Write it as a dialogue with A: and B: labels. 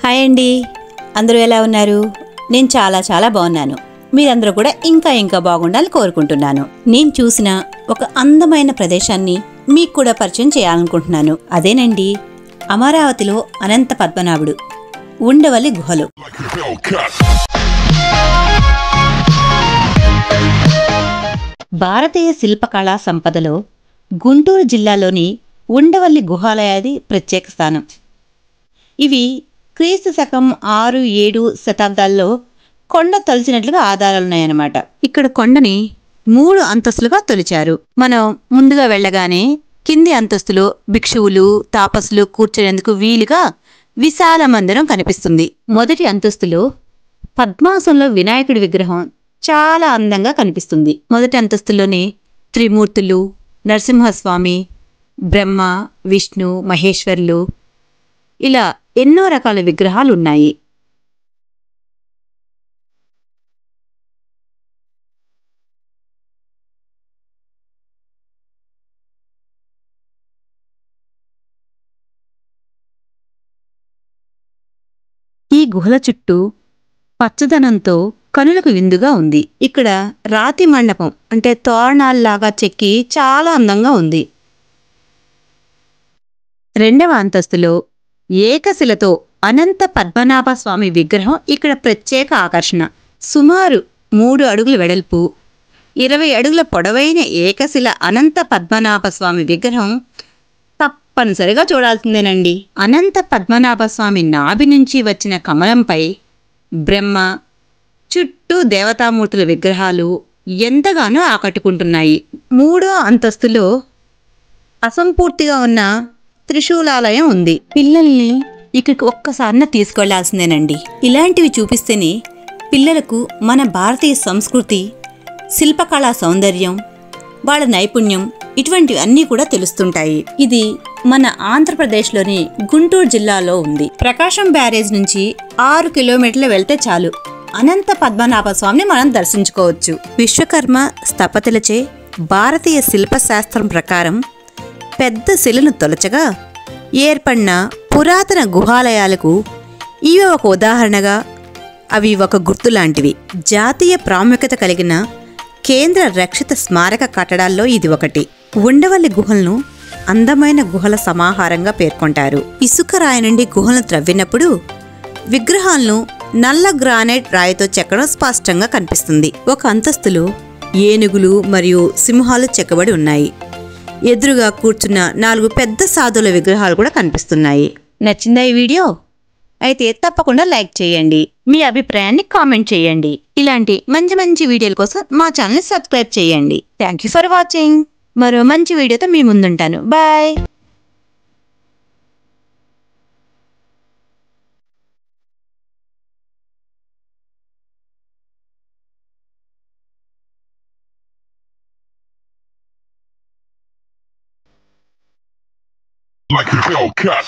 A: Hi అండి, అందరూ ఎలా ఉన్నారు? నేను చాలా బాగున్నాను. మీరందరూ కూడా ఇంకా బాగుండాలని కోరుకుంటున్నాను. నేను చూసిన ఒక అందమైన ప్రదేశాన్ని మీకు కూడా పరిచయం చేయాలనుకుంటున్నాను. అదేనండి, అమరావతిలో అనంత పద్మనాభుడు ఉండవల్లి గుహలు. భారతీయ శిల్పకళా సంపదలో గుంటూరు జిల్లాలోని ఉండవల్లి గుహాలయాది ప్రత్యేక స్థానం. ఇవి క్రీస్తు శకం 6-7 శతాబ్దాల్లో కొండ తొలిచినట్లుగా ఆధారాలున్నాయన్నమాట. ఇక్కడ కొండని 3 అంతస్తులుగా తొలిచారు. మనం ముందుగా వెళ్ళగానే కింది అంతస్తులో భిక్షువులు, తాపసులు కూర్చునేందుకు వీలుగా విశాల మందిరం కనిపిస్తుంది. మొదటి అంతస్తులో పద్మాసనంలో వినాయకుడి విగ్రహం చాలా అందంగా కనిపిస్తుంది. మొదటి అంతస్తులోనే త్రిమూర్తులు, నరసింహస్వామి, బ్రహ్మ, విష్ణు, మహేశ్వరులు ఇలా ఎన్నో రకాల విగ్రహాలు ఉన్నాయి. ఈ గుహల చుట్టూ పచ్చదనంతో కనులకు విందుగా ఉంది. ఇక్కడ రాతి మండపం అంటే తోరణాల్లాగా చెక్కి చాలా అందంగా ఉంది. రెండవ అంతస్తులో ఏకశిలతో అనంత పద్మనాభ స్వామి విగ్రహం ఇక్కడ ప్రత్యేక ఆకర్షణ. సుమారు 3 అడుగుల వెడల్పు, 20 అడుగుల పొడవైన ఏకశిల అనంత పద్మనాభ స్వామి విగ్రహం తప్పనిసరిగా చూడాల్సిందేనండి. అనంత పద్మనాభ స్వామి నాభి నుంచి వచ్చిన కమలంపై బ్రహ్మ, చుట్టూ దేవతామూర్తుల విగ్రహాలు ఎంతగానో ఆకట్టుకుంటున్నాయి. 3వ అంతస్తులో అసంపూర్తిగా ఉన్న త్రిశూలాలయం ఉంది. పిల్లల్ని ఇక్కడికి ఒక్కసారిన తీసుకెళ్లాల్సిందేనండి. ఇలాంటివి చూపిస్తేనే పిల్లలకు మన భారతీయ సంస్కృతి, శిల్పకళా సౌందర్యం, వాళ్ళ నైపుణ్యం ఇటువంటివి అన్నీ కూడా తెలుస్తుంటాయి. ఇది మన ఆంధ్రప్రదేశ్లోని గుంటూరు జిల్లాలో ఉంది. ప్రకాశం బ్యారేజ్ నుంచి 6 కిలోమీటర్లు వెళ్తే చాలు అనంత పద్మనాభ స్వామిని మనం దర్శించుకోవచ్చు. విశ్వకర్మ స్థపతులచే భారతీయ శిల్పశాస్త్రం ప్రకారం పెద్ద శిలను తొలచగా ఏర్పడిన పురాతన గుహాలయాలకు ఇవి ఒక ఉదాహరణగా, అవి ఒక గుర్తులాంటివి. జాతీయ ప్రాముఖ్యత కలిగిన కేంద్ర రక్షిత స్మారక కట్టడాల్లో ఇది ఒకటి. ఉండవల్లి గుహలను అందమైన గుహల సమాహారంగా పేర్కొంటారు. ఇసుక రాయి నుండి గుహలను త్రవ్వినప్పుడు విగ్రహాలను నల్ల గ్రానైట్ రాయితో చెక్కడం స్పష్టంగా కనిపిస్తుంది. ఒక అంతస్తులో ఏనుగులు మరియు సింహాలు చెక్కబడి ఉన్నాయి. ఎదురుగా కూర్చున్న 4 పెద్ద సాధువుల విగ్రహాలు కూడా కనిపిస్తున్నాయి. నచ్చిందా ఈ వీడియో? అయితే తప్పకుండా లైక్ చేయండి. మీ అభిప్రాయాన్ని కామెంట్ చేయండి. ఇలాంటి మంచి వీడియోల కోసం మా ఛానల్ని సబ్స్క్రైబ్ చేయండి. Thank you for watching. మరో మంచి వీడియోతో మీ ముందుంటాను. బాయ్.
B: Like a Hellcat.